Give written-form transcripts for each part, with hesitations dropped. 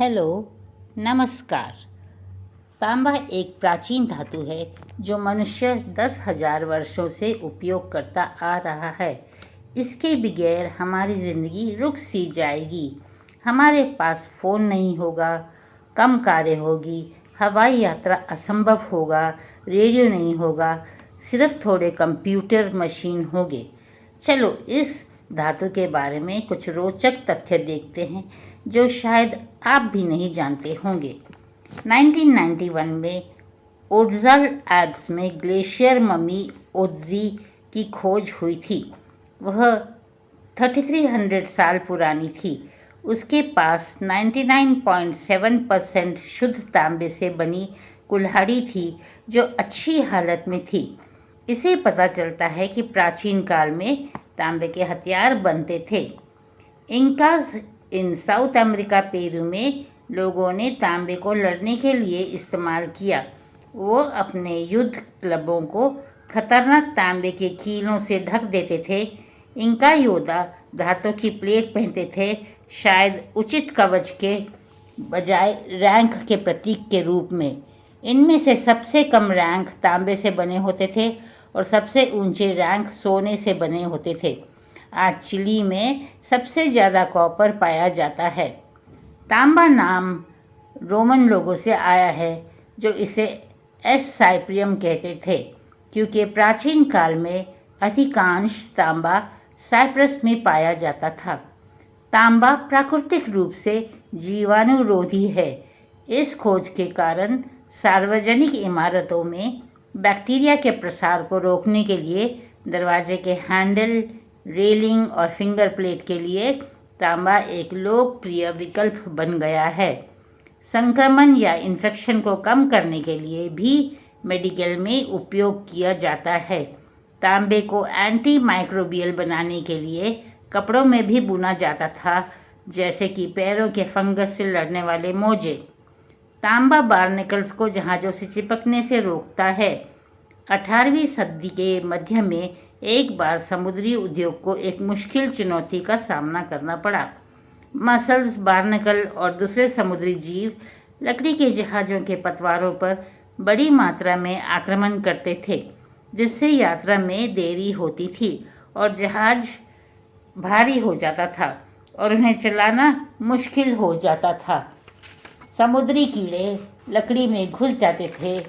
Hello, नमस्कार। तांबा एक प्राचीन धातु है जो मनुष्य 10,000 वर्षों से उपयोग करता आ रहा है। इसके बगैर हमारी ज़िंदगी रुक सी जाएगी। हमारे पास फ़ोन नहीं होगा, कम कारें होगी, हवाई यात्रा असंभव होगा, रेडियो नहीं होगा, सिर्फ थोड़े कंप्यूटर मशीन होंगे। चलो इस धातु के बारे में कुछ रोचक तथ्य देखते हैं जो शायद आप भी नहीं जानते होंगे। 1991 में ओड्जाल एल्प्स में ग्लेशियर ममी ओट्जी की खोज हुई थी। वह 3300 साल पुरानी थी। उसके पास 99.7% शुद्ध तांबे से बनी कुल्हाड़ी थी जो अच्छी हालत में थी। इसे पता चलता है कि प्राचीन काल में तांबे के हथियार बनते थे। इंकास इन साउथ अमेरिका पेरू में लोगों ने तांबे को लड़ने के लिए इस्तेमाल किया। वो अपने युद्ध क्लबों को खतरनाक तांबे के कीलों से ढक देते थे। इंका योद्धा धातु की प्लेट पहनते थे, शायद उचित कवच के बजाय रैंक के प्रतीक के रूप में। इनमें से सबसे कम रैंक तांबे से बने होते थे और सबसे ऊंचे रैंक सोने से बने होते थे। आज चिली में सबसे ज़्यादा कॉपर पाया जाता है। तांबा नाम रोमन लोगों से आया है जो इसे एस साइप्रियम कहते थे, क्योंकि प्राचीन काल में अधिकांश तांबा साइप्रस में पाया जाता था। तांबा प्राकृतिक रूप से जीवाणुरोधी है। इस खोज के कारण सार्वजनिक इमारतों में बैक्टीरिया के प्रसार को रोकने के लिए दरवाजे के हैंडल, रेलिंग और फिंगर प्लेट के लिए तांबा एक लोकप्रिय विकल्प बन गया है। संक्रमण या इन्फेक्शन को कम करने के लिए भी मेडिकल में उपयोग किया जाता है। तांबे को एंटी माइक्रोबियल बनाने के लिए कपड़ों में भी बुना जाता था, जैसे कि पैरों के फंगस से लड़ने वाले मोजे। तांबा बार्नेकल्स को जहाज़ों से चिपकने से रोकता है। 18वीं सदी के मध्य में एक बार समुद्री उद्योग को एक मुश्किल चुनौती का सामना करना पड़ा। मसल्स, बार्नेकल और दूसरे समुद्री जीव लकड़ी के जहाज़ों के पतवारों पर बड़ी मात्रा में आक्रमण करते थे, जिससे यात्रा में देरी होती थी और जहाज़ भारी हो जाता था और उन्हें चलाना मुश्किल हो जाता था। समुद्री कीड़े लकड़ी में घुस जाते थे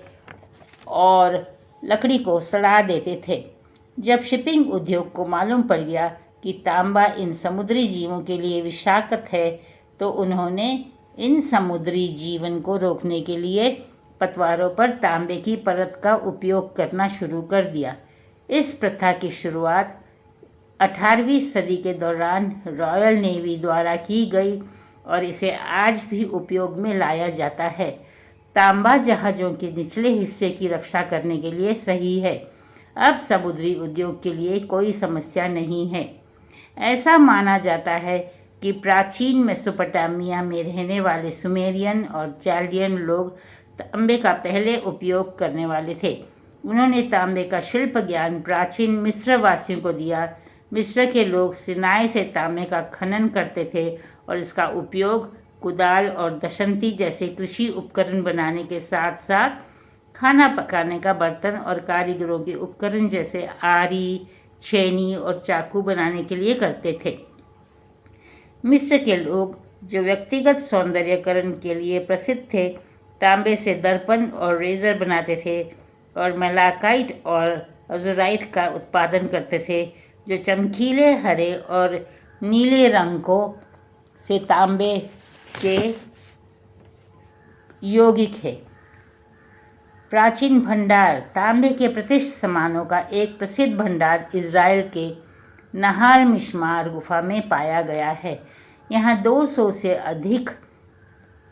और लकड़ी को सड़ा देते थे। जब शिपिंग उद्योग को मालूम पड़ गया कि तांबा इन समुद्री जीवों के लिए विषाक्त है, तो उन्होंने इन समुद्री जीवन को रोकने के लिए पतवारों पर तांबे की परत का उपयोग करना शुरू कर दिया। इस प्रथा की शुरुआत 18वीं सदी के दौरान रॉयल नेवी द्वारा की गई और इसे आज भी उपयोग में लाया जाता है। तांबा जहाज़ों के निचले हिस्से की रक्षा करने के लिए सही है। अब समुद्री उद्योग के लिए कोई समस्या नहीं है। ऐसा माना जाता है कि प्राचीन मेसोपोटामिया में रहने वाले सुमेरियन और चाल्डियन लोग तांबे का पहले उपयोग करने वाले थे। उन्होंने तांबे का शिल्प ज्ञान प्राचीन मिस्र वासियों को दिया। मिस्र के लोग सिनाई से तांबे का खनन करते थे और इसका उपयोग कुदाल और दशंती जैसे कृषि उपकरण बनाने के साथ साथ खाना पकाने का बर्तन और कारीगरों के उपकरण जैसे आरी, छेनी और चाकू बनाने के लिए करते थे। मिस्र के लोग, जो व्यक्तिगत सौंदर्यकरण के लिए प्रसिद्ध थे, तांबे से दर्पण और रेजर बनाते थे और मैलाकाइट और अज़ुराइट का उत्पादन करते थे, जो चमकीले हरे और नीले रंगों से तांबे के यौगिक है। प्राचीन भंडार। तांबे के प्रतिष्ठित सामानों का एक प्रसिद्ध भंडार इज़राइल के नहाल मिश्मार गुफा में पाया गया है। यहाँ 200 से अधिक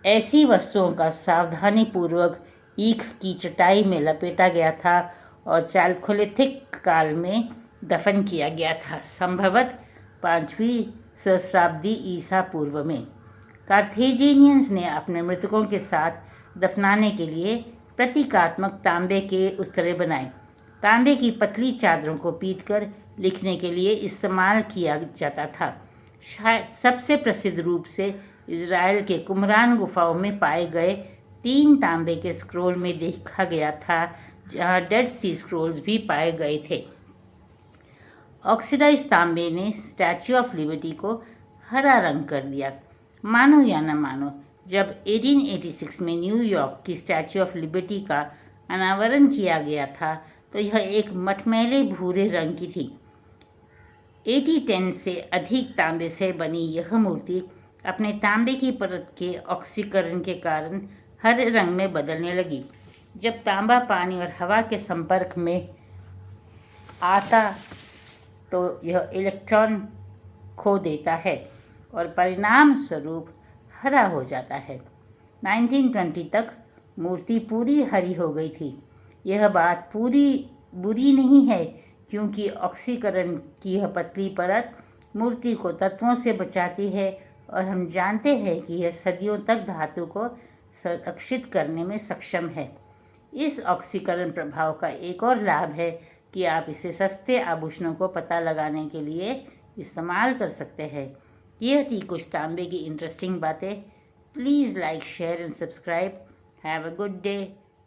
ऐसी वस्तुओं का सावधानीपूर्वक ईख की चटाई में लपेटा गया था और चालकोलिथिक काल में दफन किया गया था, संभवतः 5वीं सहस्राब्दी ईसा पूर्व में। कार्थेजिनियंस ने अपने मृतकों के साथ दफनाने के लिए प्रतीकात्मक तांबे के उस्तरे बनाए। तांबे की पतली चादरों को पीटकर लिखने के लिए इस्तेमाल किया जाता था। शायद सबसे प्रसिद्ध रूप से इज़राइल के कुमरान गुफाओं में पाए गए 3 तांबे के स्क्रोल में देखा गया था, जहां डेड सी स्क्रोल्स भी पाए गए थे। ऑक्सीडाइज तांबे ने स्टैच्यू ऑफ लिबर्टी को हरा रंग कर दिया। मानो या न मानो, जब 1886 में न्यूयॉर्क की स्टैच्यू ऑफ लिबर्टी का अनावरण किया गया था तो यह एक मटमैले भूरे रंग की थी। 8010 से अधिक तांबे से बनी यह मूर्ति अपने तांबे की परत के ऑक्सीकरण के कारण हरे रंग में बदलने लगी। जब तांबा पानी और हवा के संपर्क में आता तो यह इलेक्ट्रॉन खो देता है और परिणाम स्वरूप हरा हो जाता है। 1920 तक मूर्ति पूरी हरी हो गई थी। यह बात पूरी बुरी नहीं है, क्योंकि ऑक्सीकरण की यह पतली परत मूर्ति को तत्वों से बचाती है और हम जानते हैं कि यह सदियों तक धातु को संरक्षित करने में सक्षम है। इस ऑक्सीकरण प्रभाव का एक और लाभ है कि आप इसे सस्ते आभूषणों को पता लगाने के लिए इस्तेमाल कर सकते हैं। यह थी कुछ तांबे की इंटरेस्टिंग बातें। Please like, share and subscribe. Have a good day.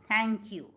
Thank you.